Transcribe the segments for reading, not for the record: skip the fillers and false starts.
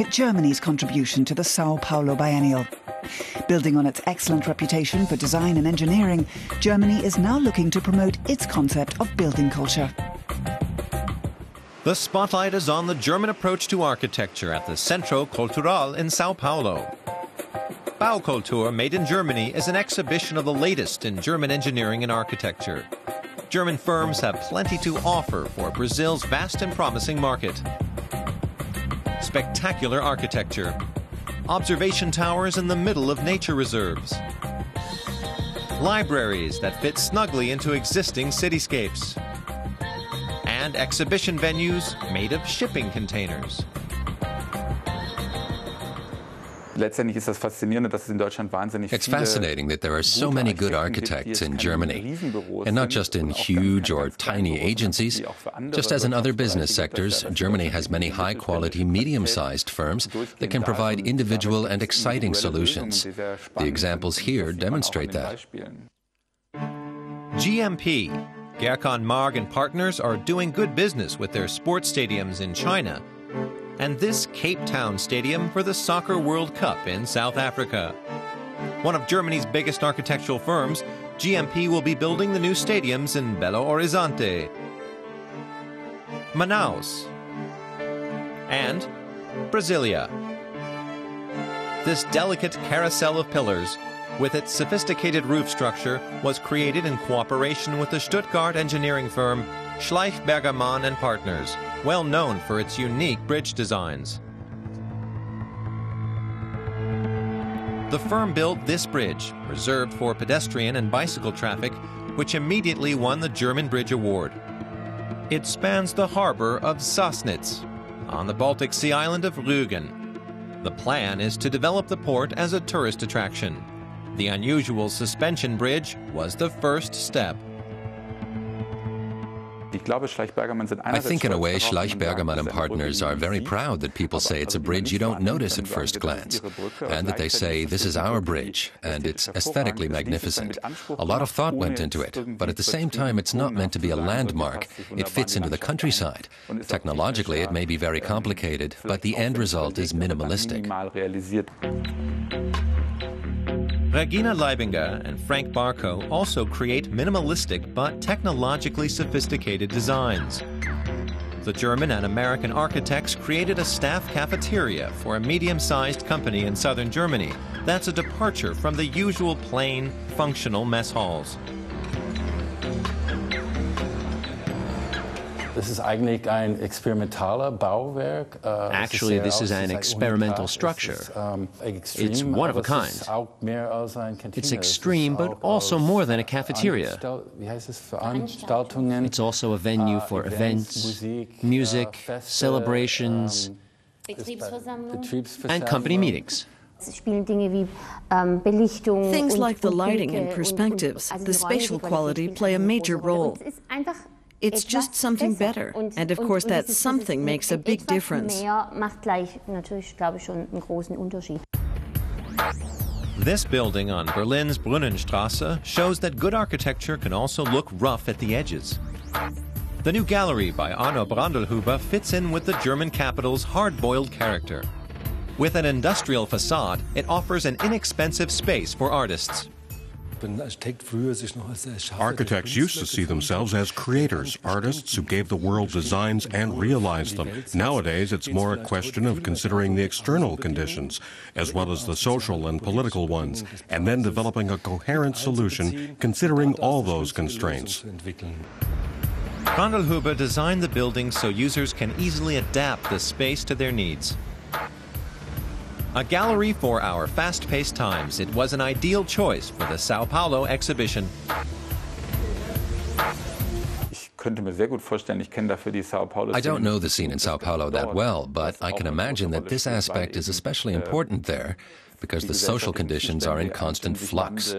Germany's contribution to the São Paulo Biennale. Building on its excellent reputation for design and engineering, Germany is now looking to promote its concept of building culture. The spotlight is on the German approach to architecture at the Centro Cultural in São Paulo. Baukultur Made in Germany is an exhibition of the latest in German engineering and architecture. German firms have plenty to offer for Brazil's vast and promising market. Spectacular architecture. Observation towers in the middle of nature reserves. Libraries that fit snugly into existing cityscapes. And exhibition venues made of shipping containers. It's fascinating that there are so many good architects in Germany, and not just in huge or tiny agencies. Just as in other business sectors, Germany has many high-quality, medium-sized firms that can provide individual and exciting solutions. The examples here demonstrate that. GMP, Gerkan Marg and Partners, are doing good business with their sports stadiums in China, and this Cape Town stadium for the Soccer World Cup in South Africa. One of Germany's biggest architectural firms, GMP will be building the new stadiums in Belo Horizonte, Manaus, and Brasilia. This delicate carousel of pillars, with its sophisticated roof structure, was created in cooperation with the Stuttgart engineering firm Schleichbergermann and Partners, well known for its unique bridge designs. The firm built this bridge, reserved for pedestrian and bicycle traffic, which immediately won the German Bridge Award. It spans the harbor of Sassnitz, on the Baltic Sea island of Rügen. The plan is to develop the port as a tourist attraction. The unusual suspension bridge was the first step. I think in a way Schleichbergermann and Partners are very proud that people say it's a bridge you don't notice at first glance, and that they say this is our bridge, and it's aesthetically magnificent. A lot of thought went into it, but at the same time it's not meant to be a landmark. It fits into the countryside. Technologically it may be very complicated, but the end result is minimalistic. Regina Leibinger and Frank Barco also create minimalistic but technologically sophisticated designs. The German and American architects created a staff cafeteria for a medium-sized company in southern Germany. That's a departure from the usual plain, functional mess halls. Actually, this is an experimental structure. It's one of a kind. It's extreme, but also more than a cafeteria. It's also a venue for events, music, celebrations, and company meetings. Things like the lighting and perspectives, the spatial quality play a major role. It's just something better, and of course that something makes a big difference. This building on Berlin's Brunnenstrasse shows that good architecture can also look rough at the edges. The new gallery by Arno Brandelhuber fits in with the German capital's hard-boiled character. With an industrial facade, it offers an inexpensive space for artists. Architects used to see themselves as creators, artists who gave the world designs and realized them. Nowadays, it's more a question of considering the external conditions, as well as the social and political ones, and then developing a coherent solution considering all those constraints. Brandelhuber designed the building so users can easily adapt the space to their needs. A gallery for our fast-paced times, it was an ideal choice for the São Paulo exhibition. I don't know the scene in São Paulo that well, but I can imagine that this aspect is especially important there because the social conditions are in constant flux.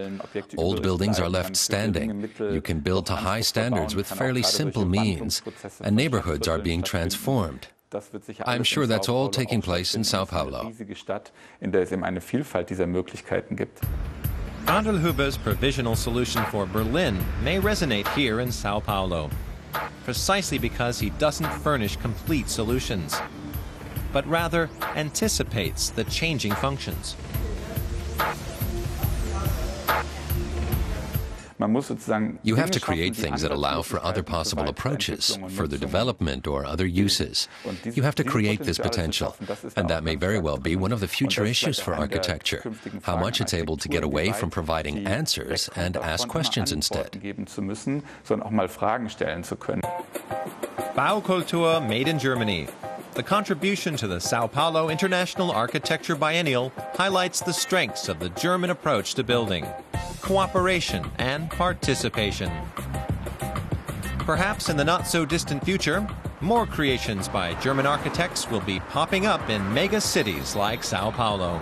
Old buildings are left standing. You can build to high standards with fairly simple means, and neighborhoods are being transformed. I'm sure that's all taking place in São Paulo. Brandelhuber's provisional solution for Berlin may resonate here in São Paulo, precisely because he doesn't furnish complete solutions. but rather anticipates the changing functions. You have to create things that allow for other possible approaches, further development, or other uses. You have to create this potential, and that may very well be one of the future issues for architecture, how much it's able to get away from providing answers and ask questions instead. Baukultur made in Germany. The contribution to the São Paulo International Architecture Biennial highlights the strengths of the German approach to building: cooperation and participation. Perhaps in the not-so-distant future, more creations by German architects will be popping up in mega cities like São Paulo.